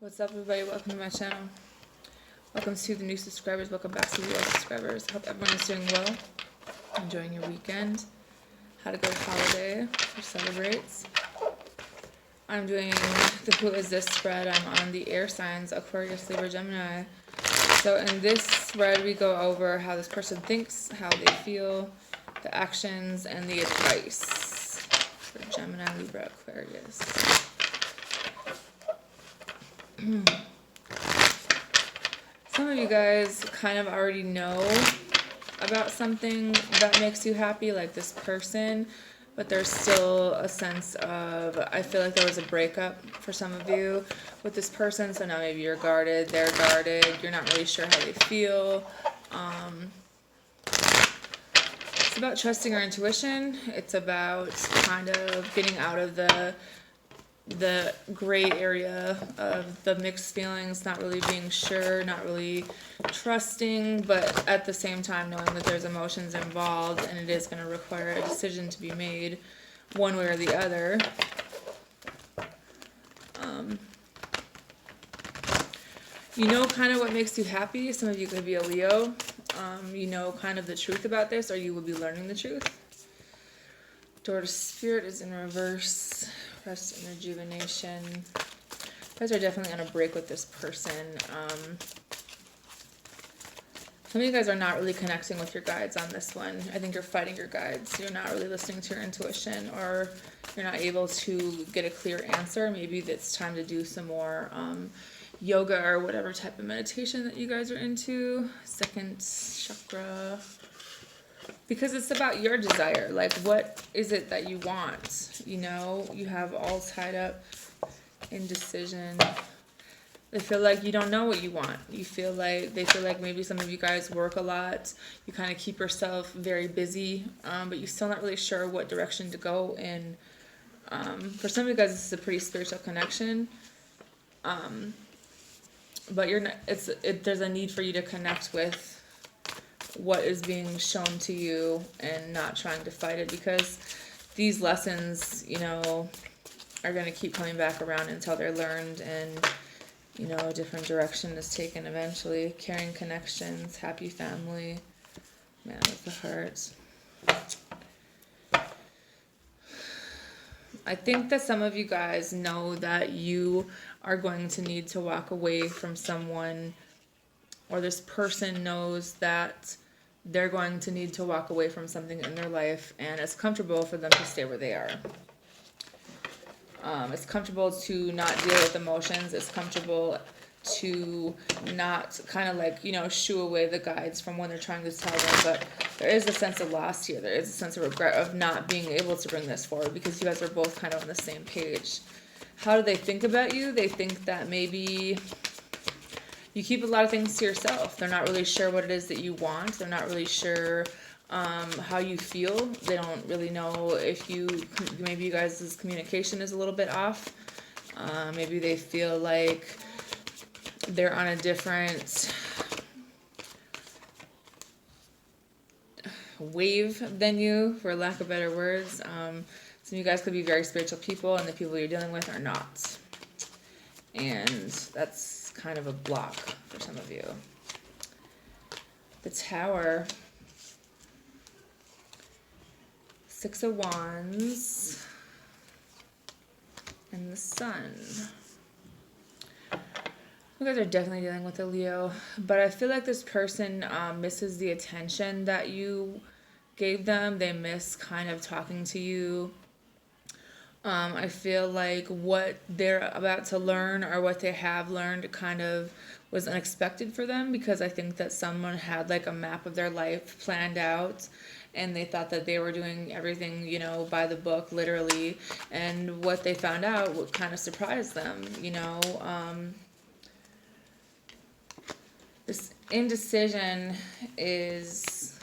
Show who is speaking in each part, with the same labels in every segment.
Speaker 1: What's up, everybody? Welcome to my channel. Welcome to the new subscribers. Welcome back to the old subscribers. Hope everyone is doing well, enjoying your weekend, had a good holiday or celebrates. I'm doing the Who Is This spread. I'm on the air signs, Aquarius, Libra, Gemini. So in this spread, we go over how this person thinks, how they feel, the actions, and the advice for Gemini, Libra, Aquarius. Some of you guys kind of already know about something that makes you happy, like this person, but there's still a sense of, I feel like there was a breakup for some of you with this person, so now maybe you're guarded, they're guarded, you're not really sure how they feel. It's about trusting your intuition. It's about kind of getting out of the gray area of the mixed feelings, not really being sure, not really trusting, but at the same time knowing that there's emotions involved and it is going to require a decision to be made one way or the other. You know kind of what makes you happy. Some of you could be a Leo. You know kind of the truth about this, or you will be learning the truth. Door to Spirit is in reverse. Rest and rejuvenation. You guys are definitely on a break with this person. Some of you guys are not really connecting with your guides on this one. I think you're fighting your guides. You're not really listening to your intuition, or you're not able to get a clear answer. Maybe it's time to do some more yoga or whatever type of meditation that you guys are into. Second chakra. Because it's about your desire. Like, what is it that you want? You know, you have all tied up, indecision. They feel like you don't know what you want. They feel like maybe some of you guys work a lot. You kind of keep yourself very busy, but you're still not really sure what direction to go in. For some of you guys, this is a pretty spiritual connection. But you're not. There's a need for you to connect with what is being shown to you and not trying to fight it, because these lessons, you know, are going to keep coming back around until they're learned and, you know, a different direction is taken eventually. Caring connections, happy family, man with the heart. I think that some of you guys know that you are going to need to walk away from someone, or this person knows that they're going to need to walk away from something in their life, and it's comfortable for them to stay where they are. It's comfortable to not deal with emotions. It's comfortable to not kind of like, you know, shoo away the guides from when they're trying to tell them. But there is a sense of loss here. There is a sense of regret of not being able to bring this forward, because you guys are both kind of on the same page. How do they think about you? They think that maybe you keep a lot of things to yourself. They're not really sure what it is that you want. They're not really sure how you feel. They don't really know if maybe you guys' communication is a little bit off. Maybe they feel like they're on a different wave than you, for lack of better words. Some of you guys could be very spiritual people, and the people you're dealing with are not. And that's kind of a block for some of you. The Tower. Six of Wands. And the Sun. You guys are definitely dealing with a Leo. But I feel like this person misses the attention that you gave them. They miss kind of talking to you. I feel like what they're about to learn, or what they have learned, kind of was unexpected for them, because I think that someone had like a map of their life planned out, and they thought that they were doing everything, you know, by the book, literally, and what they found out would kind of surprise them, you know. This indecision is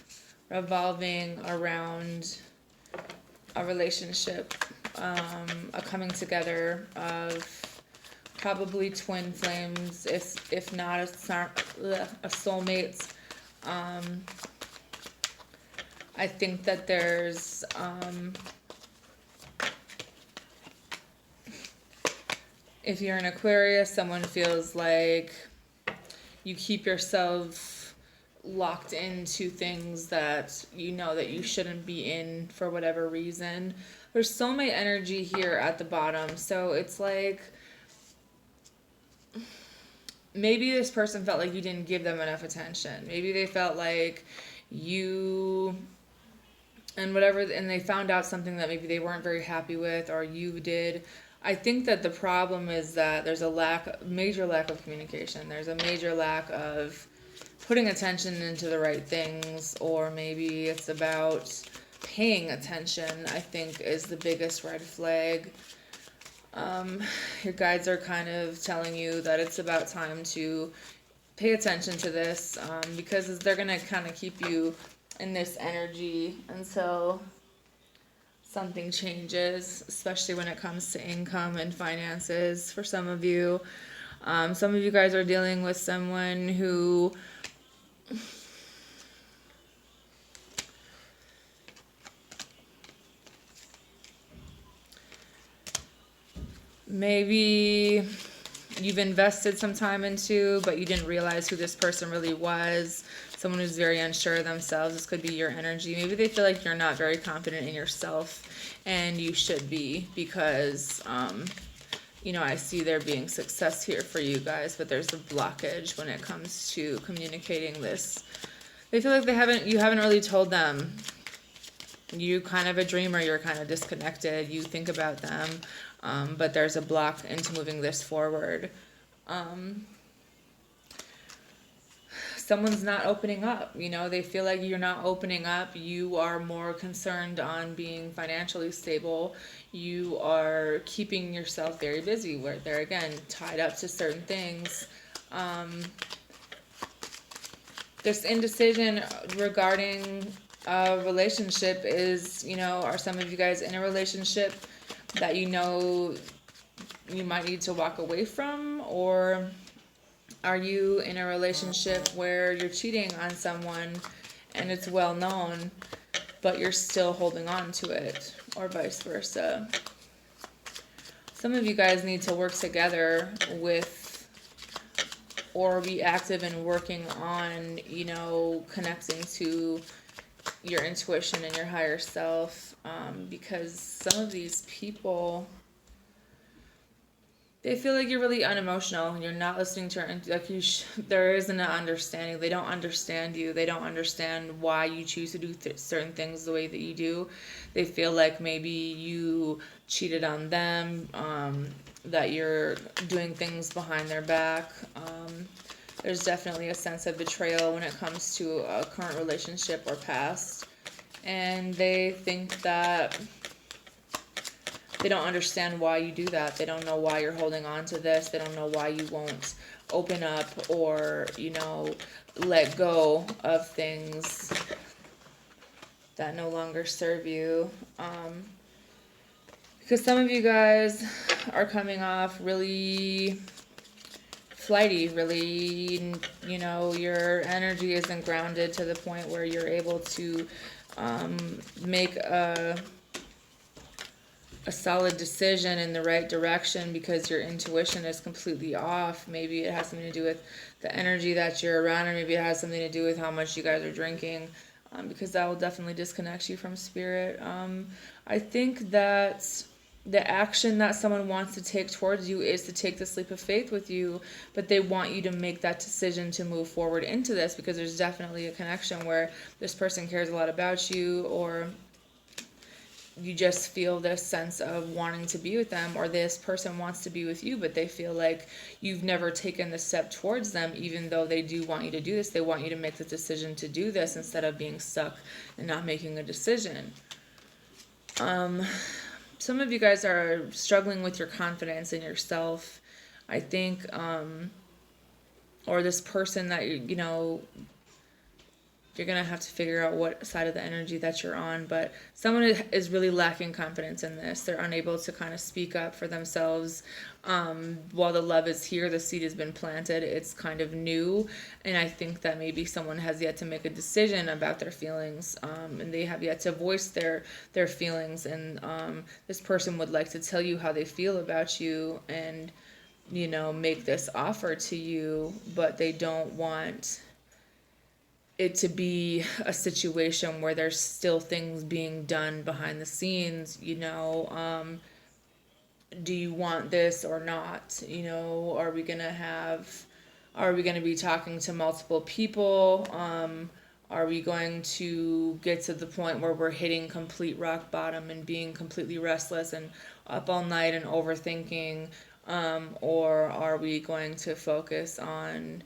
Speaker 1: revolving around a relationship, a coming together of probably twin flames, if not a soulmate. I think that there's If you're an Aquarius, someone feels like you keep yourself locked into things that you know that you shouldn't be in for whatever reason. There's so much energy here at the bottom. So it's like maybe this person felt like you didn't give them enough attention. Maybe they felt like you and whatever, and they found out something that maybe they weren't very happy with, or you did. I think that the problem is that there's a major lack of communication. There's a major lack of putting attention into the right things, or maybe it's about paying attention, I think, is the biggest red flag. Your guides are kind of telling you that it's about time to pay attention to this, because they're going to kind of keep you in this energy until something changes, especially when it comes to income and finances for some of you. Some of you guys are dealing with someone who maybe you've invested some time into, but you didn't realize who this person really was. Someone who's very unsure of themselves. This could be your energy. Maybe they feel like you're not very confident in yourself, and you should be, because I see there being success here for you guys, but there's a blockage when it comes to communicating this. They feel like you haven't really told them. You're kind of a dreamer. You're kind of disconnected. You think about them, but there's a block into moving this forward. Someone's not opening up. They feel like you're not opening up. You are more concerned on being financially stable. You are keeping yourself very busy, where they're, again, tied up to certain things. This indecision regarding a relationship is, are some of you guys in a relationship that you might need to walk away from? Or are you in a relationship where you're cheating on someone and it's well known, but you're still holding on to it, or vice versa? Some of you guys need to work together with, or be active in working on, connecting to your intuition and your higher self, because some of these people, they feel like you're really unemotional. You're not listening to there isn't an understanding. They don't understand you. They don't understand why you choose to do certain things the way that you do. They feel like maybe you cheated on them, that you're doing things behind their back. There's definitely a sense of betrayal when it comes to a current relationship or past. And they think that they don't understand why you do that. They don't know why you're holding on to this. They don't know why you won't open up or, let go of things that no longer serve you. Because some of you guys are coming off really flighty, really, your energy isn't grounded to the point where you're able to make a solid decision in the right direction, because your intuition is completely off. Maybe it has something to do with the energy that you're around, or maybe it has something to do with how much you guys are drinking, because that will definitely disconnect you from spirit. I think that the action that someone wants to take towards you is to take this leap of faith with you, but they want you to make that decision to move forward into this, because there's definitely a connection where this person cares a lot about you, or you just feel this sense of wanting to be with them, or this person wants to be with you, but they feel like you've never taken the step towards them, even though they do want you to do this. They want you to make the decision to do this instead of being stuck and not making a decision. Some of you guys are struggling with your confidence in yourself, I think, or this person that, you're going to have to figure out what side of the energy that you're on, but someone is really lacking confidence in this. They're unable to kind of speak up for themselves. While the love is here, the seed has been planted. It's kind of new, and I think that maybe someone has yet to make a decision about their feelings, and they have yet to voice their feelings, and this person would like to tell you how they feel about you, and make this offer to you, but they don't want it to be a situation where there's still things being done behind the scenes. Do you want this or not? Are we gonna be talking to multiple people? Are we going to get to the point where we're hitting complete rock bottom and being completely restless and up all night and overthinking? Or are we going to focus on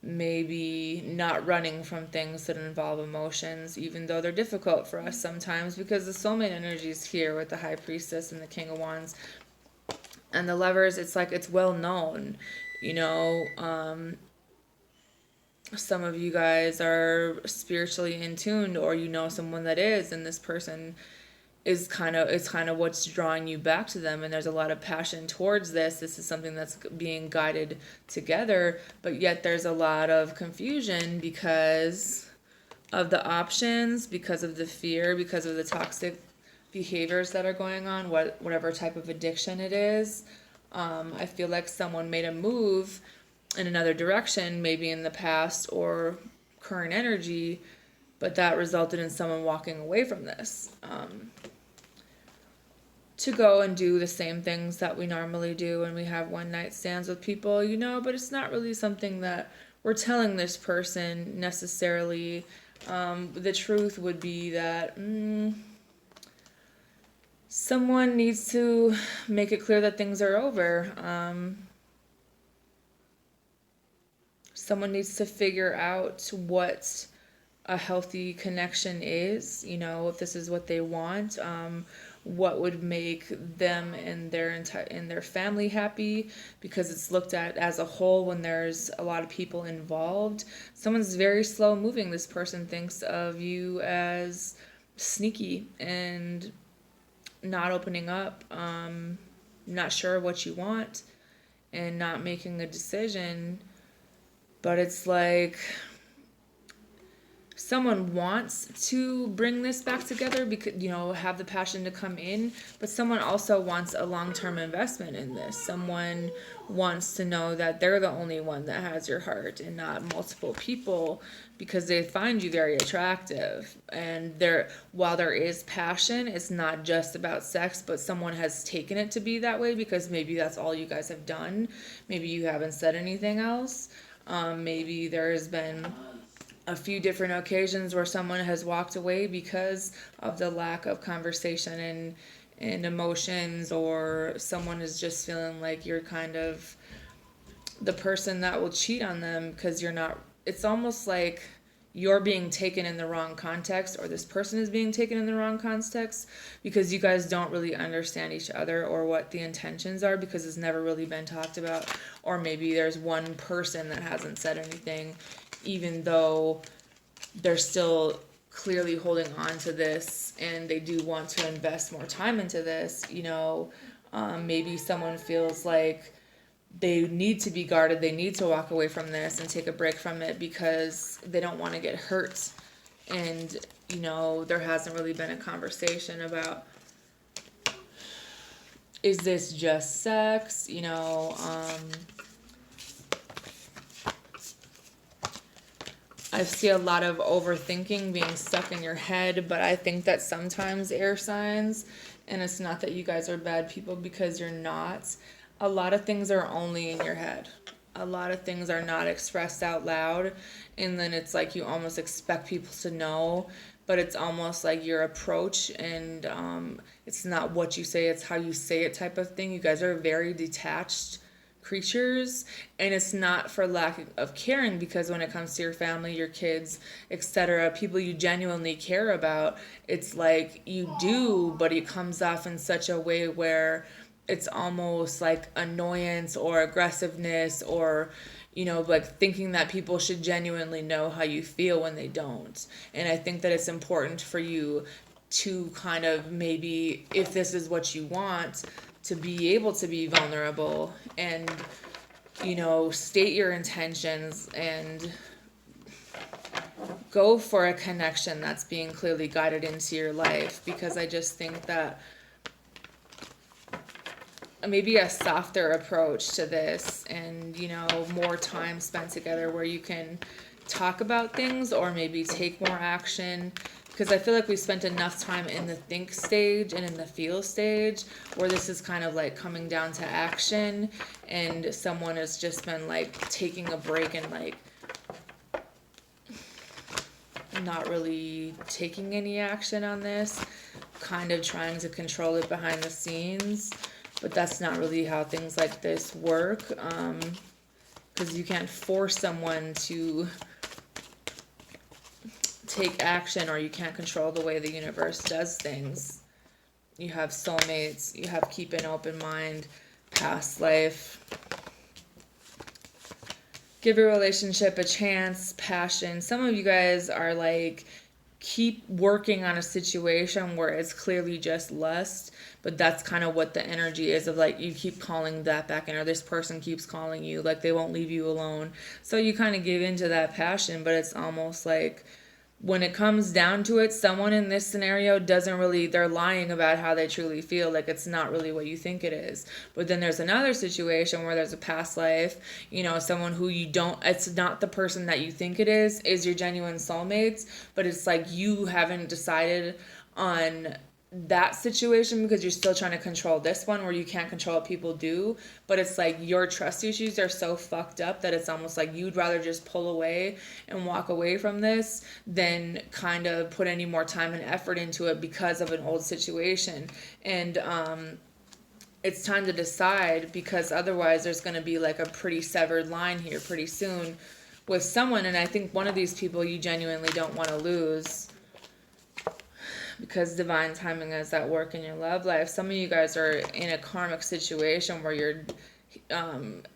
Speaker 1: maybe not running from things that involve emotions, even though they're difficult for us sometimes, because the soulmate energy is here with the High Priestess and the King of Wands and the Lovers. It's like it's well known, some of you guys are spiritually in tune, or someone that is, and this person is kind of what's drawing you back to them, and there's a lot of passion towards this. This is something that's being guided together, but yet there's a lot of confusion because of the options, because of the fear, because of the toxic behaviors that are going on, whatever type of addiction it is. I feel like someone made a move in another direction, maybe in the past or current energy, but that resulted in someone walking away from this. To go and do the same things that we normally do when we have one night stands with people, but it's not really something that we're telling this person necessarily. The truth would be that someone needs to make it clear that things are over. Someone needs to figure out what a healthy connection is, if this is what they want. What would make them and their family happy, because it's looked at as a whole when there's a lot of people involved. Someone's very slow moving. This person thinks of you as sneaky and not opening up, not sure what you want, and not making a decision. But it's like someone wants to bring this back together, because have the passion to come in, but someone also wants a long-term investment in this. Someone wants to know that they're the only one that has your heart and not multiple people, because they find you very attractive. And while there is passion, it's not just about sex, but someone has taken it to be that way because maybe that's all you guys have done. Maybe you haven't said anything else. Maybe there's been a few different occasions where someone has walked away because of the lack of conversation and emotions, or someone is just feeling like you're kind of the person that will cheat on them because you're not. It's almost like you're being taken in the wrong context, or this person is being taken in the wrong context, because you guys don't really understand each other or what the intentions are, because it's never really been talked about. Or maybe there's one person that hasn't said anything, even though they're still clearly holding on to this and they do want to invest more time into this. Maybe someone feels like they need to be guarded, they need to walk away from this and take a break from it because they don't want to get hurt. And there hasn't really been a conversation about, is this just sex? I see a lot of overthinking being stuck in your head, but I think that sometimes air signs, and it's not that you guys are bad people, because you're not. A lot of things are only in your head. A lot of things are not expressed out loud, and then it's like you almost expect people to know, but it's almost like your approach, and it's not what you say, it's how you say it type of thing. You guys are very detached creatures, and it's not for lack of caring, because when it comes to your family, your kids, etc., people you genuinely care about, it's like you do, but it comes off in such a way where it's almost like annoyance or aggressiveness, or like thinking that people should genuinely know how you feel when they don't. And I think that it's important for you to kind of, maybe if this is what you want, to be able to be vulnerable and, state your intentions and go for a connection that's being clearly guided into your life. Because I just think that maybe a softer approach to this, and more time spent together where you can talk about things or maybe take more action, because I feel like we spent enough time in the think stage and in the feel stage where this is kind of like coming down to action, and someone has just been like taking a break and like not really taking any action on this, kind of trying to control it behind the scenes. But that's not really how things like this work, because you can't force someone to take action, or you can't control the way the universe does things. You have soulmates, you have keep an open mind, past life. Give your relationship a chance, passion. Some of you guys are like, keep working on a situation where it's clearly just lust, but that's kind of what the energy is of like, you keep calling that back in, or this person keeps calling you, like they won't leave you alone. So you kind of give into that passion, but it's almost like, when it comes down to it, someone in this scenario doesn't really, they're lying about how they truly feel. Like, it's not really what you think it is. But then there's another situation where there's a past life, someone who you don't, it's not the person that you think it is your genuine soulmates, but it's like you haven't decided on that situation because you're still trying to control this one where you can't control what people do. But it's like your trust issues are so fucked up that it's almost like you'd rather just pull away and walk away from this than kind of put any more time and effort into it because of an old situation. And it's time to decide, because otherwise there's going to be like a pretty severed line here pretty soon with someone. And I think one of these people you genuinely don't want to lose, because divine timing is at work in your love life. Some of you guys are in a karmic situation where you're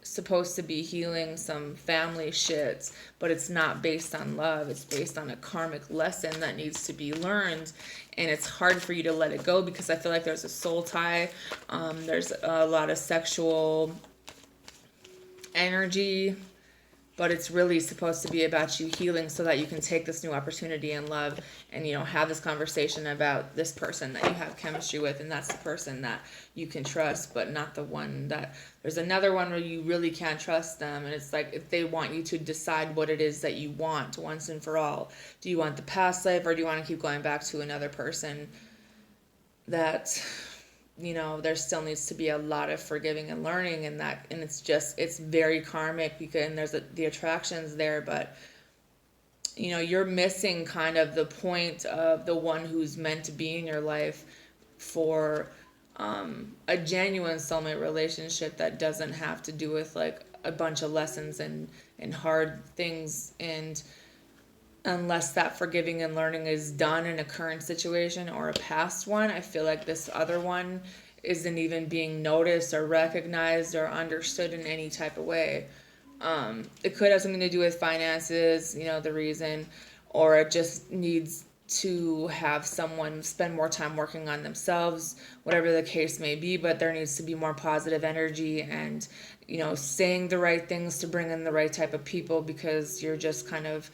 Speaker 1: supposed to be healing some family shit, but it's not based on love. It's based on a karmic lesson that needs to be learned, and it's hard for you to let it go because I feel like there's a soul tie. There's a lot of sexual energy, but it's really supposed to be about you healing so that you can take this new opportunity in love and, have this conversation about this person that you have chemistry with, and that's the person that you can trust, but not the one that, there's another one where you really can't trust them, and it's like, if they want you to decide what it is that you want once and for all. Do you want the past life, or do you want to keep going back to another person that... there still needs to be a lot of forgiving and learning, and it's very karmic, because and there's the attractions there, but you're missing kind of the point of the one who's meant to be in your life for a genuine soulmate relationship that doesn't have to do with like a bunch of lessons and hard things. And unless that forgiving and learning is done in a current situation or a past one, I feel like this other one isn't even being noticed or recognized or understood in any type of way. It could have something to do with finances, the reason, or it just needs to have someone spend more time working on themselves, whatever the case may be. But there needs to be more positive energy and, saying the right things to bring in the right type of people, because you're just kind of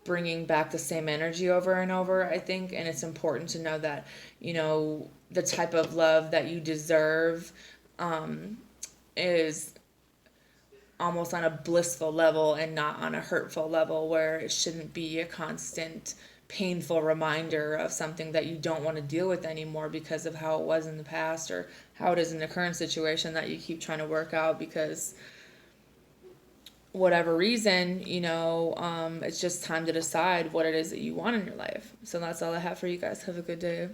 Speaker 1: bringing back the same energy over and over, I think. And it's important to know that, the type of love that you deserve is almost on a blissful level and not on a hurtful level, where it shouldn't be a constant painful reminder of something that you don't want to deal with anymore because of how it was in the past or how it is in the current situation that you keep trying to work out because whatever reason, it's just time to decide what it is that you want in your life. So that's all I have for you guys. Have a good day.